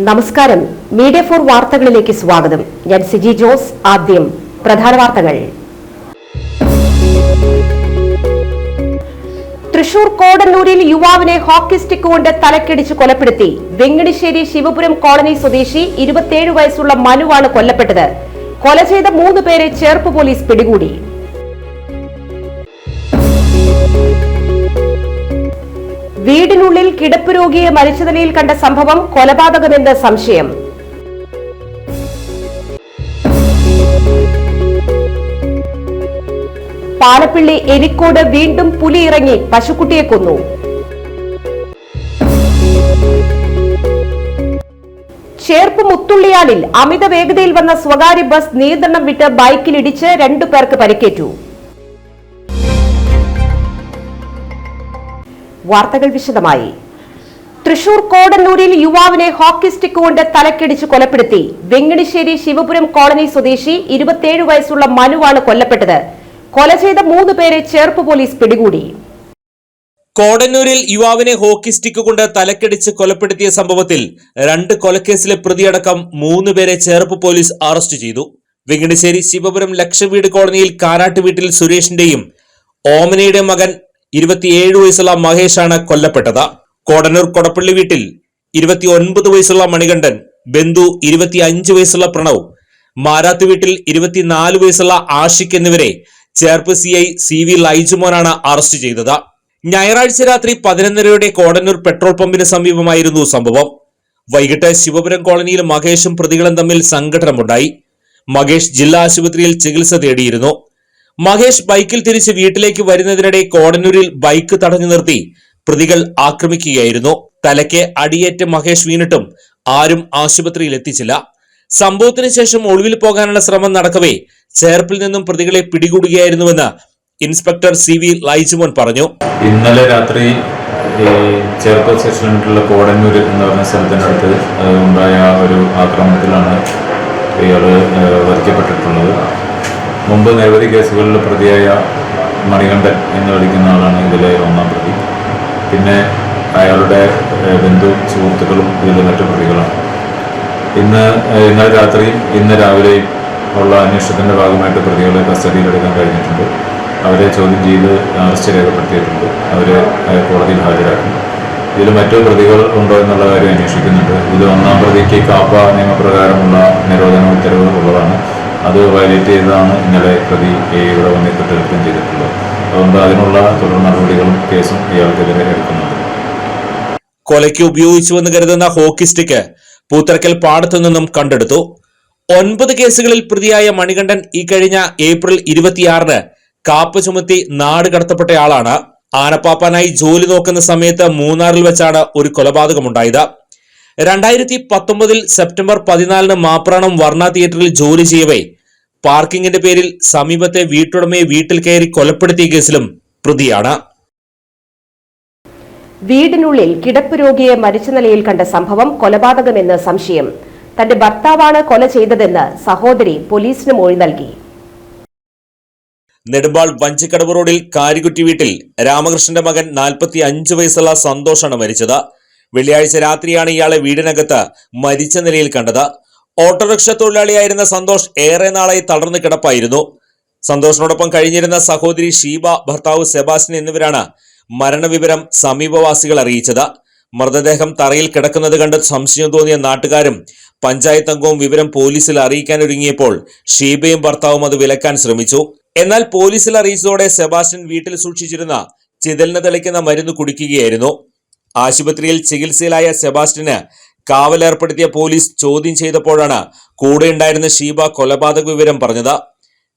നമസ്കാരം. Media for വാർത്തകളിലേക്ക് സ്വാഗതം. ഞാൻ സിജി ജോസ്. ആദ്യം പ്രധാന വാർത്തകൾ. തൃശൂർ കോടന്നൂരിൽ യുവാവിനെ ഹോക്കി സ്റ്റിക്ക് കൊണ്ട് തലക്കടിച്ച് കൊലപ്പെടുത്തി. വെങ്ങണിശ്ശേരി ശിവപുരം കോളനി സ്വദേശി 27 വയസ്സുള്ള മനുവാണ് കൊല്ലപ്പെട്ടത്. കൊല ചെയ്ത 3 പേരെ ചേർപ്പ് പോലീസ് പിടികൂടി. വീടിനുള്ളിൽ കിടപ്പ് രോഗിയെ മരിച്ച നിലയിൽ കണ്ട സംഭവം കൊലപാതകമെന്ന് സംശയം. പാലപ്പിള്ളി എലിക്കോട് വീണ്ടും പുലി ഇറങ്ങി പശുക്കുട്ടിയെ കൊന്നു. ചേർപ്പ് മുത്തുള്ളിയാലിൽ അമിത വേഗതയിൽ വന്ന സ്വകാര്യ ബസ് നിയന്ത്രണം വിട്ട് ബൈക്കിലിടിച്ച് 2 പേർക്ക് പരിക്കേറ്റു. വാർത്തകൾ വിശദമായി. തൃശൂർ കോടന്നൂരിൽ യുവാവിനെ ഹോക്കി സ്റ്റിക്ക് കൊണ്ട് തലക്കടിച്ച് കൊലപ്പെടുത്തി. വെങ്ങണിശ്ശേരി ശിവപുരം കോളനി സ്വദേശി 27 വയസ്സുള്ള മനുവാണ് കൊല്ലപ്പെട്ടത്. കൊല ചെയ്ത 3 പേരെ ചേർപ്പ് പോലീസ് പിടികൂടി. കോടന്നൂരിൽ യുവാവിനെ ഹോക്കി സ്റ്റിക്ക് കൊണ്ട് തലക്കടിച്ച് കൊലപ്പെടുത്തിയ സംഭവത്തിൽ 2 കൊലക്കേസിലെ പ്രതിയടക്കം 3 പേരെ ചേർപ്പ് പോലീസ് അറസ്റ്റ് ചെയ്തു. വെങ്ങണിശ്ശേരി ശിവപുരം ലക്ഷവീട് കോളനിയിൽ കാരാട്ട് വീട്ടിൽ സുരേഷിന്റെയും ഓമനയുടെ മകൻ 27 വയസ്സുള്ള മഹേഷാണ് കൊല്ലപ്പെട്ടത്. കോടന്നൂർ കൊടപ്പള്ളി വീട്ടിൽ 29 വയസ്സുള്ള മണികണ്ഠൻ, ബന്ധു 25 വയസ്സുള്ള പ്രണവ്, മാരാത്ത് വീട്ടിൽ 24 വയസ്സുള്ള ആഷിഖ് എന്നിവരെ ചേർപ്പ് CI CV ലൈജുമോനാണ് അറസ്റ്റ് ചെയ്തത്. ഞായറാഴ്ച രാത്രി 11:30 കോടന്നൂർ പെട്രോൾ പമ്പിന് സമീപമായിരുന്നു സംഭവം. വൈകിട്ട് ശിവപുരം കോളനിയിൽ മഹേഷും പ്രതികളും തമ്മിൽ സംഘടനമുണ്ടായി. മഹേഷ് ജില്ലാ ആശുപത്രിയിൽ ചികിത്സ തേടിയിരുന്നു. മഹേഷ് ബൈക്കിൽ തിരിച്ച് വീട്ടിലേക്ക് വരുന്നതിനിടെ കോടന്നൂരിൽ ബൈക്ക് തടഞ്ഞു നിർത്തി പ്രതികൾ ആക്രമിക്കുകയായിരുന്നു. തലയ്ക്ക് അടിയേറ്റ് മഹേഷ് വീണിട്ടും ആരും ആശുപത്രിയിൽ എത്തിച്ചില്ല. സംഭവത്തിന് ശേഷം ഒളിവിൽ പോകാനുള്ള ശ്രമം നടക്കവേ ചേർപ്പിൽ നിന്നും പ്രതികളെ പിടികൂടുകയായിരുന്നുവെന്ന് ഇൻസ്പെക്ടർ CV ലൈജുമോൻ പറഞ്ഞു. ഇന്നലെ രാത്രി ചേർപ്പ് സെക്ഷനിലുള്ള കോടന്നൂർ എന്ന് പറഞ്ഞ സ്ഥലത്തിനടുത്ത് ഉണ്ടായ ഒരു ആക്രമണത്തിലാണ് ഇയാൾ വധിക്കപ്പെട്ടിട്ടുള്ളത്. മുമ്പ് നിരവധി കേസുകളിൽ പ്രതിയായ മണികണ്ഠൻ എന്ന് വിളിക്കുന്ന ആളാണ് ഇതിലെ 1ാം പ്രതി. പിന്നെ അയാളുടെ ബന്ധു സുഹൃത്തുക്കളും ഇതിലെ മറ്റു പ്രതികളാണ്. ഇന്നലെ രാത്രിയും ഇന്ന് രാവിലെയും ഉള്ള അന്വേഷണത്തിൻ്റെ ഭാഗമായിട്ട് പ്രതികളെ കസ്റ്റഡിയിലെടുക്കാൻ കഴിഞ്ഞിട്ടുണ്ട്. അവരെ ചോദ്യം ചെയ്ത് അറസ്റ്റ് രേഖപ്പെടുത്തിയിട്ടുണ്ട്. അവരെ കോടതിയിൽ ഹാജരാക്കും. ഇതിൽ മറ്റു പ്രതികൾ ഉണ്ടോ എന്നുള്ള കാര്യം അന്വേഷിക്കുന്നുണ്ട്. ഇത് 1ാം പ്രതിക്ക് കാപ്പ നിയമപ്രകാരമുള്ള നിരോധന ഉത്തരവ് ഉള്ളതാണ്. അത് വയലേറ്റ് ചെയ്തതാണ് ഇന്നലെ പ്രതി ഇവിടെ വന്ന് കുറ്റകൃത്യം ചെയ്തിട്ടുള്ളത്. അതുകൊണ്ട് അതിനുള്ള തുടർ നടപടികളും കേസും ഇയാൾക്കെതിരെ എടുക്കുന്നുണ്ട്. കൊലയ്ക്ക് ഉപയോഗിച്ചുവെന്ന് കരുതുന്ന ഹോക്കി സ്റ്റിക്ക് പൂത്തറക്കൽ പാടത്തു നിന്നും കണ്ടെടുത്തു. 9 കേസുകളിൽ പ്രതിയായ മണികണ്ഠൻ ഈ കഴിഞ്ഞ ഏപ്രിൽ 26-ന് കാപ്പ ചുമത്തി നാട് കടത്തപ്പെട്ടയാളാണ്. ആനപ്പാപ്പാനായി ജോലി നോക്കുന്ന സമയത്ത് മൂന്നാറിൽ വെച്ചാണ് ഒരു കൊലപാതകമുണ്ടായത്. 2019 സെപ്റ്റംബർ 14-ന് മാപ്രാണം വർണ്ണ തിയേറ്ററിൽ ജോലി ചെയ്യവേ പാർക്കിങ്ങിന്റെ പേരിൽ സമീപത്തെ വീട്ടുടമയെ വീട്ടിൽ കയറി കൊലപ്പെടുത്തിയ കേസിലും പ്രതിയാണ്. വീടിനുള്ളിൽ കിടപ്പ് രോഗിയെ മരിച്ച നിലയിൽ കണ്ട സംഭവം കൊലപാതകമെന്ന് സംശയം. തന്റെ ഭർത്താവാണ് കൊല ചെയ്തതെന്ന് സഹോദരി പോലീസിന് മൊഴി നൽകി. നെടുമ്പാൾ വഞ്ചിക്കടവ് റോഡിൽ കാരികുറ്റി വീട്ടിൽ രാമകൃഷ്ണന്റെ മകൻ 45 വയസ്സുള്ള സന്തോഷാണ് മരിച്ചത്. വെള്ളിയാഴ്ച രാത്രിയാണ് ഇയാളെ വീടിനകത്ത് മരിച്ച നിലയിൽ കണ്ടത്. ഓട്ടോറിക്ഷ തൊഴിലാളിയായിരുന്ന സന്തോഷ് ഏറെ നാളായി തളർന്നു കിടപ്പായിരുന്നു. സന്തോഷിനോടൊപ്പം കഴിഞ്ഞിരുന്ന സഹോദരി ഷീബ, ഭർത്താവ് സെബാസ്റ്റ്യൻ എന്നിവരാണ് മരണവിവരം സമീപവാസികൾ അറിയിച്ചത്. മൃതദേഹം തറയിൽ കിടക്കുന്നത് കണ്ട് സംശയം തോന്നിയ നാട്ടുകാരും പഞ്ചായത്ത് അംഗവും വിവരം പോലീസിൽ അറിയിക്കാനൊരുങ്ങിയപ്പോൾ ഷീബയും ഭർത്താവും അത് വിലക്കാൻ ശ്രമിച്ചു. എന്നാൽ പോലീസിൽ അറിയിച്ചതോടെ സെബാസ്റ്റ്യൻ വീട്ടിൽ സൂക്ഷിച്ചിരുന്ന ചിതലിന് തെളിക്കുന്ന മരുന്ന് കുടിക്കുകയായിരുന്നു. ആശുപത്രിയിൽ ചികിത്സയിലായ സെബാസ്റ്റ്യന് കാവലേർപ്പെടുത്തിയ പോലീസ് ചോദ്യം ചെയ്തപ്പോഴാണ് കൂടെയുണ്ടായിരുന്ന ഷീബ കൊലപാതക വിവരം പറഞ്ഞത്.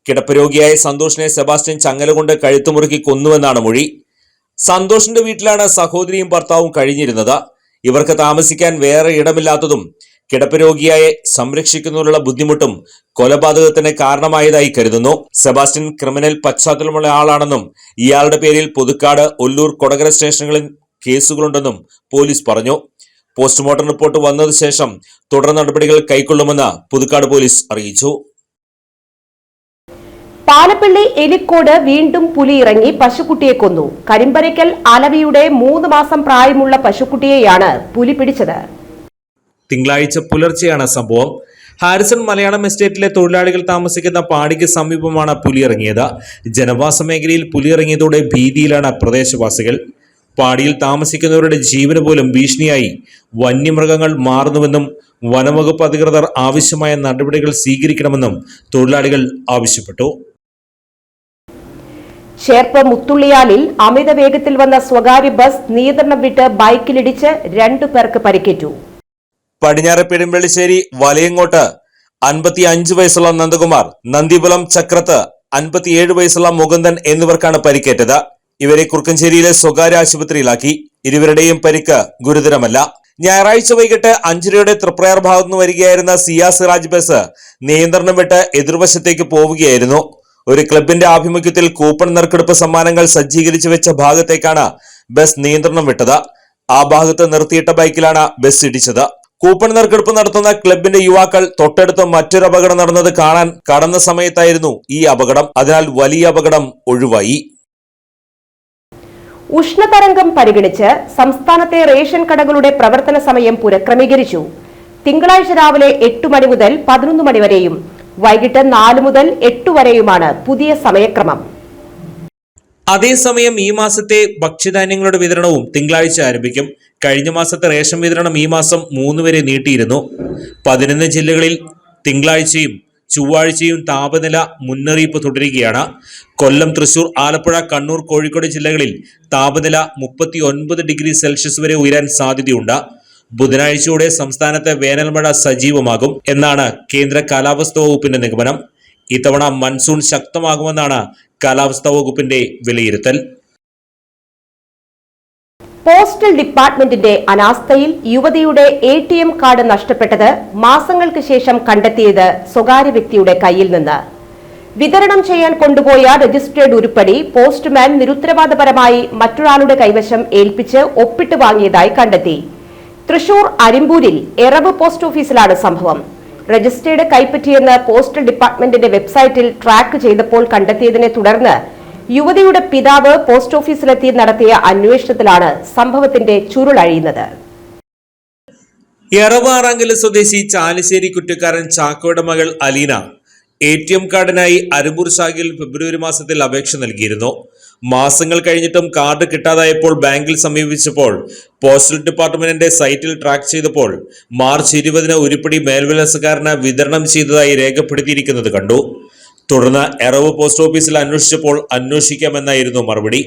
കിടപ്പ് രോഗിയായ സന്തോഷിനെ സെബാസ്റ്റ്യൻ ചങ്ങല കൊണ്ട് കഴുത്തുമുറുക്കി കൊന്നുവെന്നാണ് മൊഴി. സന്തോഷിന്റെ വീട്ടിലാണ് സഹോദരിയും ഭർത്താവും കഴിഞ്ഞിരുന്നത്. ഇവർക്ക് താമസിക്കാൻ വേറെ ഇടമില്ലാത്തതും കിടപ്പ് രോഗിയായെ സംരക്ഷിക്കുന്നതിനുള്ള ബുദ്ധിമുട്ടും കൊലപാതകത്തിന് കാരണമായതായി കരുതുന്നു. സെബാസ്റ്റ്യൻ ക്രിമിനൽ പശ്ചാത്തലമുള്ള ആളാണെന്നും ഇയാളുടെ പേരിൽ പുതുക്കാട്, ഒല്ലൂർ, കൊടകര സ്റ്റേഷനുകളിൽ കേസുകളുണ്ടെന്നും പോലീസ് പറഞ്ഞു. പോസ്റ്റ്മോർട്ടം റിപ്പോർട്ട് വന്നതിനു ശേഷം തുടർ നടപടികൾ കൈക്കൊള്ളുമെന്ന് പുതുക്കാട് പോലീസ് അറിയിച്ചു. പാലപ്പിള്ളി എലിക്കോട് വീണ്ടും പുലി ഇറങ്ങി പശുക്കുട്ടിയെ കൊന്നു. കരിമ്പരയ്ക്കൽ അലവിയുടെ 3 മാസം പ്രായമുള്ള പശുക്കുട്ടിയെയാണ് പുലി പിടിച്ചത്. തിങ്കളാഴ്ച പുലർച്ചെയാണ് സംഭവം. ഹാരിസൺ മലയാളം എസ്റ്റേറ്റിലെ തൊഴിലാളികൾ താമസിക്കുന്ന പാടിക്ക് സമീപമാണ് പുലിയിറങ്ങിയത്. ജനവാസ മേഖലയിൽ പുലിയിറങ്ങിയതോടെ ഭീതിയിലാണ് പ്രദേശവാസികൾ. പാടിയിൽ താമസിക്കുന്നവരുടെ ജീവന് പോലും ഭീഷണിയായി വന്യമൃഗങ്ങൾ മാറുന്നുവെന്നും വനംവകുപ്പ് അധികൃതർ ആവശ്യമായ നടപടികൾ സ്വീകരിക്കണമെന്നും തൊഴിലാളികൾ ആവശ്യപ്പെട്ടു. ചേർപ്പ് മുത്തുള്ളിയാലിൽ അമിത വേഗത്തിൽ വന്ന സ്വകാര്യ ബസ് നിയന്ത്രണം വിട്ട് ബൈക്കിലിടിച്ച് 2 പേർക്ക് പരിക്കേറ്റു. പടിഞ്ഞാറ് പെരുമ്പള്ളിശ്ശേരി വലയങ്ങോട്ട് 55 വയസ്സുള്ള നന്ദകുമാർ, നന്ദിപുലം ചക്രത്ത് 57 വയസ്സുള്ള മുകുന്ദൻ എന്നിവർക്കാണ് പരിക്കേറ്റത്. ഇവരെ കുറുക്കഞ്ചേരിയിലെ സ്വകാര്യ ആശുപത്രിയിലാക്കി. ഇരുവരുടെയും പരിക്ക് ഗുരുതരമല്ല. ഞായറാഴ്ച വൈകിട്ട് 5:30 തൃപ്രയാർ ഭാഗത്തുനിന്ന് വരികയായിരുന്ന സിയാ സിറാജ് ബസ് നിയന്ത്രണം വിട്ട് എതിർവശത്തേക്ക് പോവുകയായിരുന്നു. ഒരു ക്ലബിന്റെ ആഭിമുഖ്യത്തിൽ കൂപ്പൺ നറുക്കെടുപ്പ് സമ്മാനങ്ങൾ സജ്ജീകരിച്ചു വെച്ച ഭാഗത്തേക്കാണ് ബസ് നിയന്ത്രണം വിട്ടത്. ആ ഭാഗത്ത് നിർത്തിയിട്ട ബൈക്കിലാണ് ബസ് ഇടിച്ചത്. കൂപ്പൺ നറുക്കെടുപ്പ് നടത്തുന്ന ക്ലബിന്റെ യുവാക്കൾ തൊട്ടടുത്ത് മറ്റൊരു അപകടം നടന്നത് കാണാൻ കടന്ന സമയത്തായിരുന്നു ഈ അപകടം. അതിനാൽ വലിയ അപകടം ഒഴിവായി. ഉഷ്ണതരംഗം പരിഗണിച്ച് സംസ്ഥാനത്തെ റേഷൻ കടകളുടെ പ്രവർത്തന സമയം പുനഃക്രമീകരിച്ചു. തിങ്കളാഴ്ച രാവിലെ 8 മണി മുതൽ 11 മണി വരെയും വൈകിട്ട് 4 മുതൽ 8 വരെയുമാണ് പുതിയ സമയക്രമം. അതേസമയം ഈ മാസത്തെ ഭക്ഷ്യധാന്യങ്ങളുടെ വിതരണവും തിങ്കളാഴ്ച ആരംഭിക്കും. കഴിഞ്ഞ മാസത്തെ റേഷൻ വിതരണം ഈ മാസം 3 വരെ നീട്ടിയിരുന്നു. 11 ജില്ലകളിൽ തിങ്കളാഴ്ചയും ചൊവ്വാഴ്ചയും താപനില മുന്നറിയിപ്പ് തുടരുകയാണ്. കൊല്ലം, തൃശൂർ, ആലപ്പുഴ, കണ്ണൂർ, കോഴിക്കോട് ജില്ലകളിൽ താപനില 39 ഡിഗ്രി സെൽഷ്യസ് വരെ ഉയരാൻ സാധ്യതയുണ്ട്. ബുധനാഴ്ചയോടെ സംസ്ഥാനത്ത് വേനൽമഴ സജീവമാകും എന്നാണ് കേന്ദ്ര കാലാവസ്ഥാ വകുപ്പിന്റെ നിഗമനം. ഇത്തവണ മൺസൂൺ ശക്തമാകുമെന്നാണ് കാലാവസ്ഥാ വകുപ്പിന്റെ വിലയിരുത്തൽ. പോസ്റ്റൽ ഡിപ്പാർട്ട്മെന്റിന്റെ അനാസ്ഥയിൽ യുവതിയുടെ ATM കാർഡ് നഷ്ടപ്പെട്ടത് മാസങ്ങൾക്ക് ശേഷം കണ്ടെത്തിയത് സ്വകാര്യ വ്യക്തിയുടെ കയ്യിൽ നിന്ന്. വിതരണം ചെയ്യാൻ കൊണ്ടുപോയ രജിസ്ട്രേഡ് ഉരുപ്പടി പോസ്റ്റ്മാൻ നിരുത്തരവാദപരമായി മറ്റൊരാളുടെ കൈവശം ഏൽപ്പിച്ച് ഒപ്പിട്ട് വാങ്ങിയതായി കണ്ടെത്തി. തൃശൂർ അരിമ്പൂരിൽ എറവ് പോസ്റ്റ് ഓഫീസിലാണ് സംഭവം. രജിസ്ട്രേഡ് കൈപ്പറ്റിയെന്ന് പോസ്റ്റൽ ഡിപ്പാർട്ട്മെന്റിന്റെ വെബ്സൈറ്റിൽ ട്രാക്ക് ചെയ്തപ്പോൾ കണ്ടെത്തിയതിനെ തുടർന്ന് യുവതിയുടെ പിതാവ് പോസ്റ്റ് ഓഫീസിലെത്തി നടത്തിയ അന്വേഷണത്തിലാണ് സംഭവത്തിന്റെ ചുരുളഴിയുന്നത്. എറവാറാങ്കല് സ്വദേശി ചാലിശ്ശേരി കുറ്റക്കാരൻ ചാക്കോയുടെ മകൾ അലീന ATM കാർഡിനായി അരിമ്പൂർ ശാഖയിൽ ഫെബ്രുവരി മാസത്തിൽ അപേക്ഷ നൽകിയിരുന്നു. മാസങ്ങൾ കഴിഞ്ഞിട്ടും കാർഡ് കിട്ടാതായപ്പോൾ ബാങ്കിൽ സമീപിച്ചപ്പോൾ പോസ്റ്റൽ ഡിപ്പാർട്ട്മെന്റിന്റെ സൈറ്റിൽ ട്രാക്ക് ചെയ്തപ്പോൾ മാർച്ച് 20-ന് ഉരുപ്പടി മേൽവിലാസക്കാരന് വിതരണം ചെയ്തതായി രേഖപ്പെടുത്തിയിരിക്കുന്നത് കണ്ടു. തുടർന്ന് എറവ് പോസ്റ്റ് ഓഫീസിൽ അന്വേഷിച്ചപ്പോൾ അന്വേഷിക്കാമെന്നായിരുന്നു മറുപടി.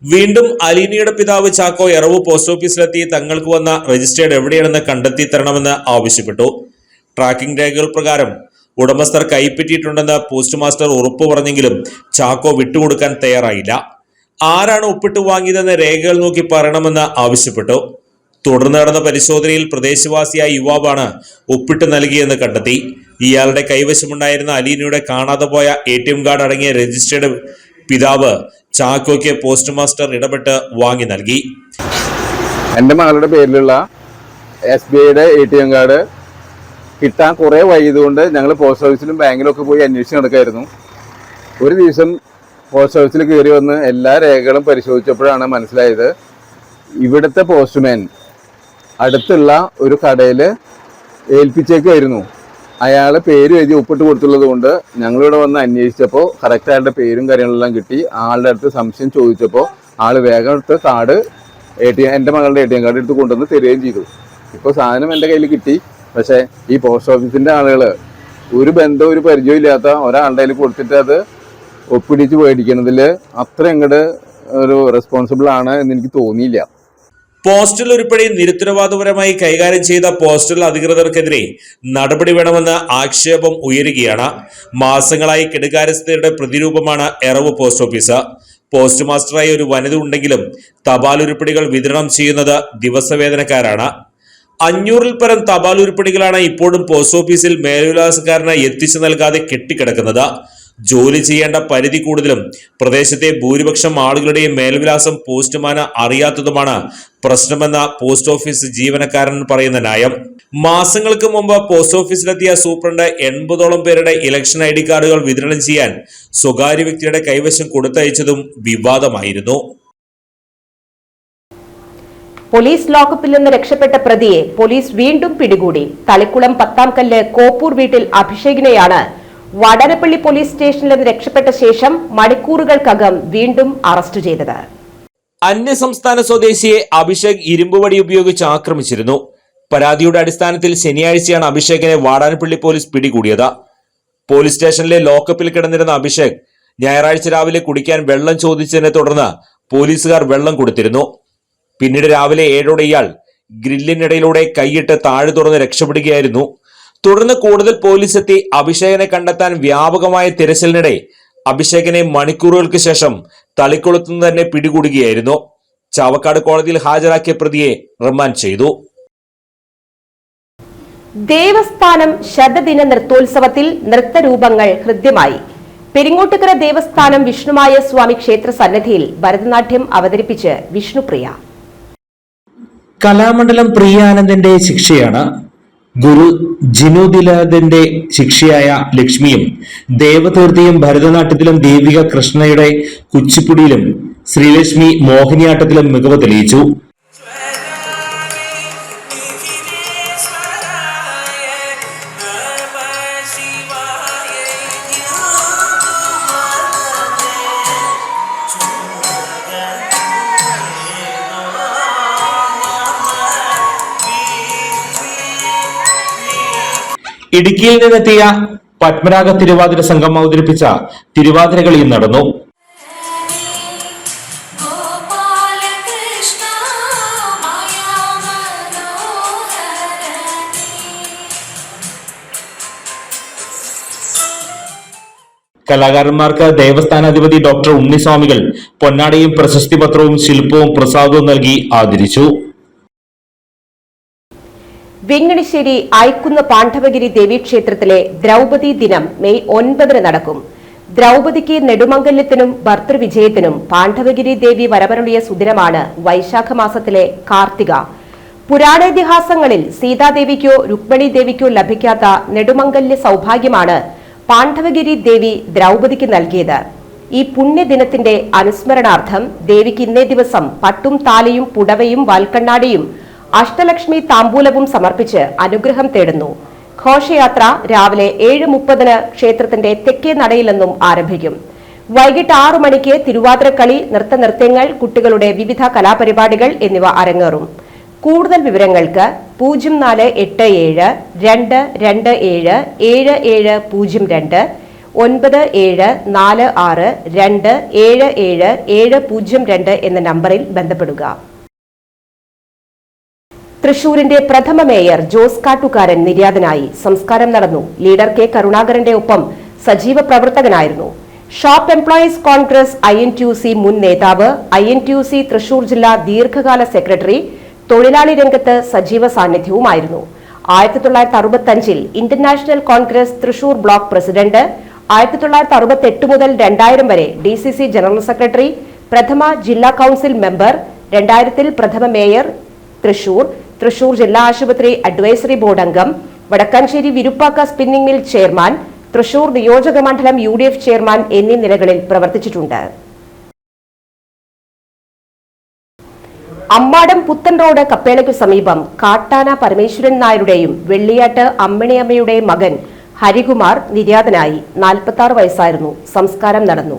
വീണ്ടും അലീനയുടെ പിതാവ് ചാക്കോ എറവ് പോസ്റ്റ് ഓഫീസിലെത്തി തങ്ങൾക്ക് വന്ന രജിസ്റ്റേർഡ് എവിടെയാണെന്ന് കണ്ടെത്തി തരണമെന്ന് ആവശ്യപ്പെട്ടു. ട്രാക്കിംഗ് രേഖകൾ പ്രകാരം ഉടമസ്ഥർ കൈപ്പറ്റിയിട്ടുണ്ടെന്ന് പോസ്റ്റ് മാസ്റ്റർ ഉറപ്പു പറഞ്ഞെങ്കിലും ചാക്കോ വിട്ടുകൊടുക്കാൻ തയ്യാറായില്ല. ആരാണ് ഒപ്പിട്ട് വാങ്ങിയതെന്ന് രേഖകൾ നോക്കി പറയണമെന്ന് ആവശ്യപ്പെട്ടു. തുടർന്ന് നടന്ന പരിശോധനയിൽ പ്രദേശവാസിയായ യുവാവാണ് ഒപ്പിട്ട് നൽകിയെന്ന് കണ്ടെത്തി. ഇയാളുടെ കൈവശമുണ്ടായിരുന്ന അലീനയുടെ കാണാതെ പോയ ATM കാർഡ് അടങ്ങിയ രജിസ്റ്റേർഡ് പിതാവ് ചാക്കോയ്ക്ക് പോസ്റ്റ് മാസ്റ്റർ ഇടപെട്ട് വാങ്ങി നൽകി. എൻ്റെ മകളുടെ പേരിലുള്ള SBIയുടെ ATM കാർഡ് കിട്ടാൻ കുറേ വൈകിയതുകൊണ്ട് ഞങ്ങൾ പോസ്റ്റ് ഓഫീസിലും ബാങ്കിലും ഒക്കെ പോയി അന്വേഷിച്ച് നടക്കായിരുന്നു. ഒരു ദിവസം പോസ്റ്റ് ഓഫീസിൽ കയറി വന്ന് എല്ലാ രേഖകളും പരിശോധിച്ചപ്പോഴാണ് മനസ്സിലായത് ഇവിടുത്തെ പോസ്റ്റ്മാൻ അടുത്തുള്ള ഒരു കടയിൽ ഏൽപ്പിച്ചേക്കായിരുന്നു. അയാൾ പേര് എഴുതി ഒപ്പിട്ട് കൊടുത്തുള്ളത് കൊണ്ട് ഞങ്ങളിവിടെ വന്ന് അന്വേഷിച്ചപ്പോൾ കറക്റ്റ് അയാളുടെ പേരും കാര്യങ്ങളെല്ലാം കിട്ടി. ആളുടെ അടുത്ത് സംശയം ചോദിച്ചപ്പോൾ ആൾ വേഗം എടുത്ത് കാർഡ് എൻ്റെ മകളുടെ ATM കാർഡ് എടുത്ത് കൊണ്ടുവന്ന് തരികയും ചെയ്തു. ഇപ്പോൾ സാധനം എൻ്റെ കയ്യിൽ കിട്ടി. പക്ഷേ ഈ പോസ്റ്റ് ഓഫീസിൻ്റെ ആളുകൾ ഒരു ബന്ധവും ഒരു പരിചയവും ഇല്ലാത്ത ഒരാളുടെ കയ്യിൽ കൊടുത്തിട്ട് അത് ഒപ്പിടിച്ച് മേടിക്കുന്നതിൽ അത്ര അങ്ങോട്ട് ഒരു റെസ്പോൺസിബിൾ ആണ് എന്ന് എനിക്ക് തോന്നിയില്ല. പോസ്റ്റൽ ഉരുപ്പടി നിരുത്തരവാദപരമായി കൈകാര്യം ചെയ്ത പോസ്റ്റൽ അധികൃതർക്കെതിരെ നടപടി വേണമെന്ന് ആക്ഷേപം ഉയരുകയാണ്. മാസങ്ങളായി കെടുകാര്യസ്ഥതയുടെ പ്രതിരൂപമാണ് എറവ് പോസ്റ്റ് ഓഫീസ്. പോസ്റ്റ് മാസ്റ്ററായി ഒരു വനിത ഉണ്ടെങ്കിലും തപാൽ ഉരുപ്പടികൾ വിതരണം ചെയ്യുന്നത് ദിവസവേതനക്കാരാണ്. 500-ൽ പരം തപാൽ ഉരുപ്പടികളാണ് ഇപ്പോഴും പോസ്റ്റ് ഓഫീസിൽ മേൽവിലാസക്കാരന് എത്തിച്ചു നൽകാതെ കെട്ടിക്കിടക്കുന്നത്. ജോലി ചെയ്യേണ്ട പരിധി കൂടുതലും പ്രദേശത്തെ ഭൂരിപക്ഷം ആളുകളുടെയും മേൽവിലാസം പോസ്റ്റ്മാന് അറിയാത്തതുമാണ് പ്രശ്നമെന്ന പോസ്റ്റ് ഓഫീസ് ജീവനക്കാരൻ പറയുന്ന ന്യായം. മാസങ്ങൾക്ക് മുമ്പ് പോസ്റ്റ് ഓഫീസിലെത്തിയ സൂപ്രണ്ട് 80ഓളം പേരുടെ ഇലക്ഷൻ ID കാർഡുകൾ വിതരണം ചെയ്യാൻ സ്വകാര്യ വ്യക്തിയുടെ കൈവശം കൊടുത്തയച്ചതും വിവാദമായിരുന്നു. പോലീസ് ലോക്കപ്പിൽ നിന്ന് രക്ഷപ്പെട്ട പ്രതിയെ പോലീസ് വീണ്ടും പിടികൂടി. തളിക്കുളം പത്താംകല്ല് കോപ്പൂർ വീട്ടിൽ അഭിഷേകിനെയാണ് വടനപ്പള്ളി പോലീസ് സ്റ്റേഷനിൽ നിന്ന് രക്ഷപ്പെട്ട ശേഷം മണിക്കൂറുകൾക്കകം വീണ്ടും അറസ്റ്റ് ചെയ്തത്. അന്യസംസ്ഥാന സ്വദേശിയെ അഭിഷേക് ഇരുമ്പുവടി ഉപയോഗിച്ച് ആക്രമിച്ചിരുന്നു. പരാതിയുടെ അടിസ്ഥാനത്തിൽ ശനിയാഴ്ചയാണ് അഭിഷേകിനെ വാടാനപ്പള്ളി പോലീസ് പിടികൂടിയത്. പോലീസ് സ്റ്റേഷനിലെ ലോക്കപ്പിൽ കിടന്നിരുന്ന അഭിഷേക് ഞായറാഴ്ച രാവിലെ കുടിക്കാൻ വെള്ളം ചോദിച്ചതിനെ തുടർന്ന് പോലീസുകാർ വെള്ളം കൊടുത്തിരുന്നു. പിന്നീട് രാവിലെ 7ഓടെ ഇയാൾ ഗ്രില്ലിനിടയിലൂടെ കൈയിട്ട് താഴെ തുറന്ന് രക്ഷപ്പെടുകയായിരുന്നു. തുടർന്ന് കൂടുതൽ പോലീസ് എത്തി അഭിഷേകിനെ കണ്ടെത്താൻ വ്യാപകമായ തിരച്ചിലിനിടെ അഭിഷേകിനെ മണിക്കൂറുകൾക്ക് ശേഷം തളിക്കുളത്തുനിന്ന് തന്നെ പിടികൂടുകയായിരുന്നു. ചാവക്കാട് കോടതിയിൽ ഹാജരാക്കിയ പ്രതിയെ റിമാൻഡ് ചെയ്തു. ദേവസ്ഥാനം ശതദിന നൃത്തോത്സവത്തിൽ നൃത്തരൂപങ്ങൾ ഹൃദ്യമായി. പെരിങ്ങോട്ടുകര ദേവസ്ഥാനം വിഷ്ണുമായ സ്വാമി ക്ഷേത്ര സന്നിധിയിൽ ഭരതനാട്യം അവതരിപ്പിച്ച് വിഷ്ണുപ്രിയ. കലാമണ്ഡലം പ്രിയാനന്ദന്റെ ശിക്ഷയാണ്. ഗുരു ജിനുദിലന്റെ ശിക്ഷയായ ലക്ഷ്മിയും ദേവതീർത്ഥിയും ഭരതനാട്യത്തിലും ദേവിക കൃഷ്ണയുടെ കുച്ചിപ്പുടിയിലും ശ്രീലക്ഷ്മി മോഹിനിയാട്ടത്തിലും മികവ് തെളിയിച്ചു. ഇടുക്കിയിൽ നിന്നെത്തിയ പത്മരാഗ തിരുവാതിര സംഘം അവതരിപ്പിച്ച തിരുവാതിരകളിയും നടന്നു. കലാകാരന്മാർക്ക് ദേവസ്ഥാനാധിപതി ഡോക്ടർ ഉണ്ണിസ്വാമികൾ പൊന്നാടിയും പ്രശസ്തി പത്രവും ശില്പവും പ്രസാദവും നൽകി ആദരിച്ചു. വെങ്ങണിശ്ശേരി ഐക്കുന്ന് പാണ്ഡവഗിരി ദേവീക്ഷേത്രത്തിലെ ദ്രൗപദി ദിനം മെയ് 9 നടക്കും. ദ്രൗപദിക്ക് നെടുമംഗല്യത്തിനും ഭർത്തൃവിജയത്തിനും പാണ്ഡവഗിരി ദേവി വരമരുളിയ സുദിനമാണ് വൈശാഖ മാസത്തിലെ കാർത്തിക. പുരാണേതിഹാസങ്ങളിൽ സീതാദേവിക്കോ രുക്മിണി ദേവിക്കോ ലഭിക്കാത്ത നെടുമംഗല്യ സൗഭാഗ്യമാണ് പാണ്ഡവഗിരി ദേവി ദ്രൗപദിക്ക് നൽകിയത്. ഈ പുണ്യദിനത്തിന്റെ അനുസ്മരണാർത്ഥം ദേവിക്ക് ഇന്നേ ദിവസം പട്ടും താലിയും പുടവയും വാൽക്കണ്ണാടിയും അഷ്ടലക്ഷ്മി താമ്പൂലവും സമർപ്പിച്ച് അനുഗ്രഹം തേടുന്നു. ഘോഷയാത്ര രാവിലെ 7:30 ക്ഷേത്രത്തിന്റെ തെക്കേ നടയിൽ നിന്നും ആരംഭിക്കും. വൈകിട്ട് 6 മണിക്ക് തിരുവാതിരക്കളി, നൃത്തനൃത്യങ്ങൾ, കുട്ടികളുടെ വിവിധ കലാപരിപാടികൾ എന്നിവ അരങ്ങേറും. കൂടുതൽ വിവരങ്ങൾക്ക് 0487 227 7702 9746 277 എന്ന നമ്പറിൽ ബന്ധപ്പെടുക. തൃശൂരിന്റെ പ്രഥമ മേയർ ജോസ് കാട്ടുകാരൻ നിര്യാതനായി. സംസ്കാരം നടന്നു. ലീഡർ കെ കരുണാകരന്റെ ഒപ്പം സജീവ പ്രവർത്തകനായിരുന്നു. ഷോപ്പ് എംപ്ലോയീസ് കോൺഗ്രസ് INTUC മുൻ നേതാവ്, INTUC തൃശൂർ ജില്ലാ ദീർഘകാല സെക്രട്ടറി, തൊഴിലാളി രംഗത്ത് സജീവ സാന്നിധ്യവുമായിരുന്നു. 1965 international Congress Thrissur block president, 1968 മുതൽ 2000 വരെ DCC ജനറൽ സെക്രട്ടറി, പ്രഥമ ജില്ലാ കൌൺസിൽ മെമ്പർ, 2000 പ്രഥമ മേയർ തൃശൂർ ജില്ലാ ആശുപത്രി അഡ്വൈസറി ബോർഡ് അംഗം, Vadakkanchery Viruppakka spinning mill chairman, Thrissur നിയോജക മണ്ഡലം UDF ചെയർമാൻ എന്നീ നിലകളിൽ പ്രവർത്തിച്ചിട്ടുണ്ട്. അമ്മാടം പുത്തൻ റോഡ് കപ്പേളയ്ക്കു സമീപം കാട്ടാന പരമേശ്വരൻ നായരുടെയും വെള്ളിയാട്ട് അമ്മിണിയമ്മയുടെയും മകൻ ഹരികുമാർ നിര്യാതനായി. 46 വയസ്സായിരുന്നു. സംസ്കാരം നടന്നു.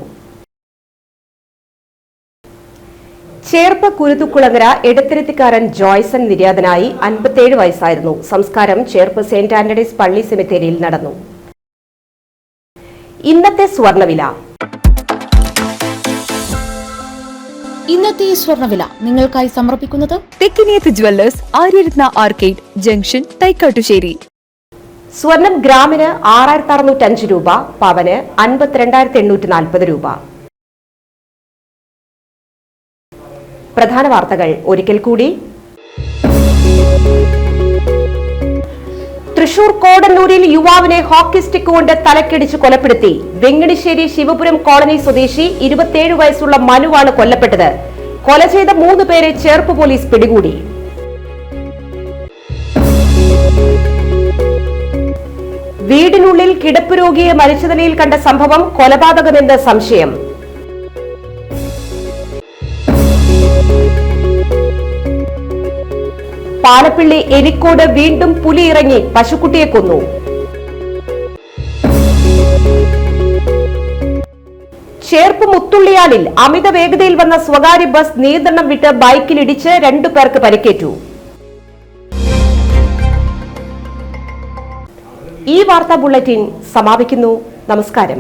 ചേർപ്പ് കുരുത്തുകുളങ്ങര എടത്തിരുത്തിക്കാരൻ ജോയ്സൺ നിര്യാതനായി. 57 വയസ്സായിരുന്നു. സംസ്കാരം ചേർപ്പ് സെന്റ് ആന്റണീസ് പള്ളി സെമിത്തേരിയിൽ നടന്നു. ഇന്നത്തെ സ്വർണ്ണവില. ഇന്നത്തെ സ്വർണ്ണവില നിങ്ങൾക്കായി സമർപ്പിക്കുന്നത് Thekkiniyath jewellers, Aryaratna arcade junction, Thaikkattussery. സ്വർണം ഗ്രാമിന് 6605 രൂപ, പവന് 52,840 രൂപ. പ്രധാന വാർത്തകൾ ഒരിക്കൽ കൂടി. തൃശൂർ കോടന്നൂരിൽ യുവാവിനെ ഹോക്കി സ്റ്റിക്ക് കൊണ്ട് തലക്കിടിച്ച് കൊലപ്പെടുത്തി. വെങ്ങണിശ്ശേരി ശിവപുരം കോളനി സ്വദേശി 27 വയസ്സുള്ള മനുവാണ് കൊല്ലപ്പെട്ടത്. കൊല ചെയ്ത 3 പേരെ ചേർപ്പ് പോലീസ് പിടികൂടി. വീടിനുള്ളിൽ കിടപ്പ് രോഗിയെ മരിച്ച നിലയിൽ കണ്ട സംഭവം കൊലപാതകമെന്ന് സംശയം. പാലപ്പിള്ളി എലിക്കോട് വീണ്ടും പുലി ഇറങ്ങി പശുക്കുട്ടിയെ കൊന്നു. ചേർപ്പ് മുത്തുള്ളിയാലിൽ അമിത വേഗതയിൽ വന്ന സ്വകാര്യ ബസ് നിയന്ത്രണം വിട്ട് ബൈക്കിലിടിച്ച് 2 പേർക്ക് പരിക്കേറ്റു. ഈ വാർത്താ ബുള്ളറ്റിൻ സമാപിക്കുന്നു. നമസ്കാരം.